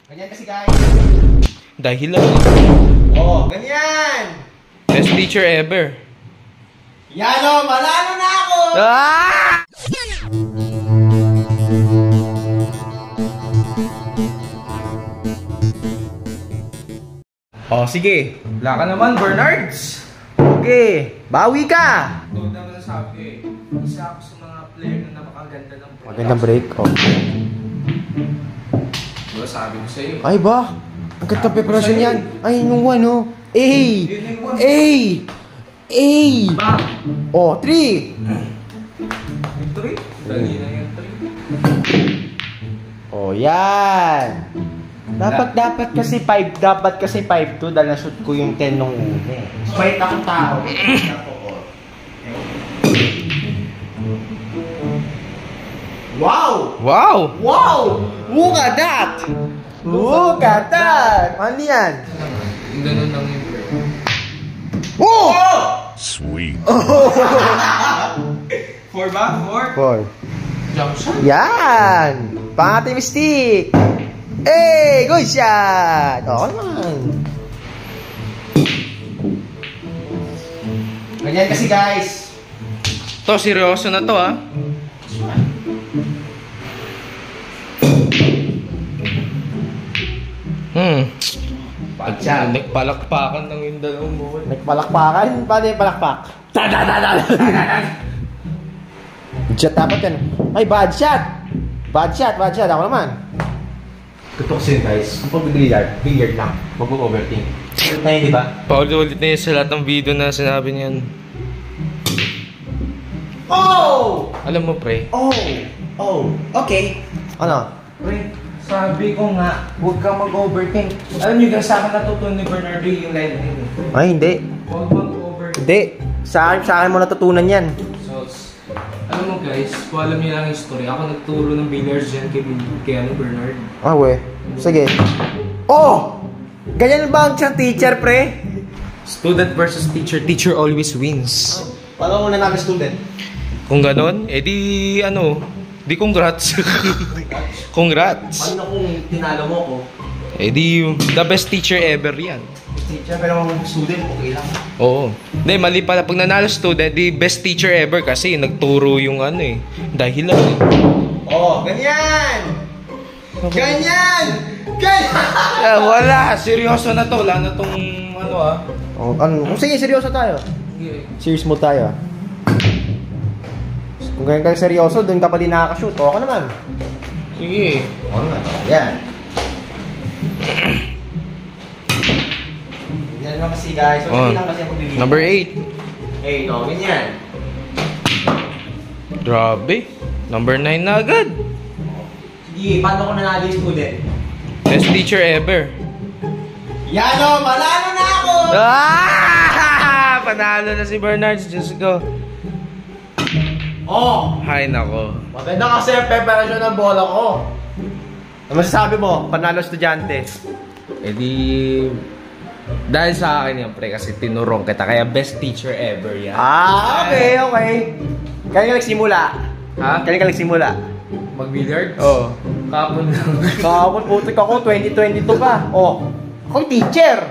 Ganyan kasi guys. Dahil lang. Oh, ganyan. Best teacher ever. Yan o, malalo na ako. Ah! Oh, sige. Wala ka naman, Bernards. Okay, bawi ka. Ito naman nasabi eh. Isa ako sa mga player na napakaganda ng break. Magandang break. Oh. Diba sabi ko sa'yo? Ay ba? Ang ganda preparasyon yan. Ay, nung ano. A! A! A! Ba? Oh, 3. Yung 3? Dali na yung 3. Oh, yan. Dapat kasi 5. Dapat kasi 5-2 dahil na-shoot ko yung 10 nung una eh. Smart akong tao. Wow! Wow! Wow! Look at that! Look at that! Ano yan? Ganun lang yung break. Oh! Sweet. 4 ba? 4? Jump shot? Yan! Pangating mistake! Hey! Good shot! Okay naman. Ganyan kasi guys. To, seryoso na to ah. Nagpalakpakan ng yung dalawang buwan. Nagpalakpakan? Paano yung palakpak? Shot dapat yan. Ay, bad shot! Bad shot, bad shot. Ako naman. Gusto ko sa'yo guys. Kung pag-billiard, billiard lang. Huwag mo overthink. Ulit na yun, di ba? Paulit na yun sa lahat ng video na sinabi niyan. Oh! Alam mo pre? Oh! Oh! Okay. Ano? Pre, sabi ko nga, huwag kang mag-overthink. Alam niyo, sa akin natutunan ni Bernardo yung line na yun. Ay, hindi. Huwag mag-overthink. Hindi. Sa akin mo natutunan yan. So, alam mo guys, kung alam niyo lang yung story, ako nagturo ng billiards dyan kay Bernard. Ah, we. Sige. Oh! Ganyan ba ang teacher, pre? Student versus teacher. Teacher always wins. Paano muna namin student? Kung ganon, edi di congrats. Congrats. Paano kung tinalo mo ko? Edi the best teacher ever yan. Teacher, pero kung student, okay lang. Oo. Hindi, mali pala. Pag nanalo student, di best teacher ever kasi nagturo yung dahil lang eh. Oh, ganyan! Ganyan! Ganyan! Wala! Seryoso na to. Wala na tong Oh, sige, seryoso tayo. Serious mo tayo. Kung ganyan ka seryoso, doon ka pa din nakakashoot. O, ako naman. Sige. Ako naman. Yan. Yan naman kasi guys. So, sige lang kasi ako bibigyan. Number 8. Hey, no, ganyan. Grabe. Number 9 na agad. Sige, paano ko nanalo yung student? Best teacher ever. Yan o, malalo na ako! Ah! Panalo na si Bernard. Diyos ko. Oh! Hay nako. Maganda kasi ang preparasyon ng bola ko. Ano masasabi mo? Panalo estudyante. Eh di... Dahil sa akin yan, pre, kasi tinurong kita. Kaya best teacher ever yan. Ah, okay, okay. Kaya ka nagsimula? Ha? Kaya ka nagsimula? Mag-billiards? Oo. Kapon lang. Kahapon, putik ako, 2022 pa. Oh, ako'y teacher!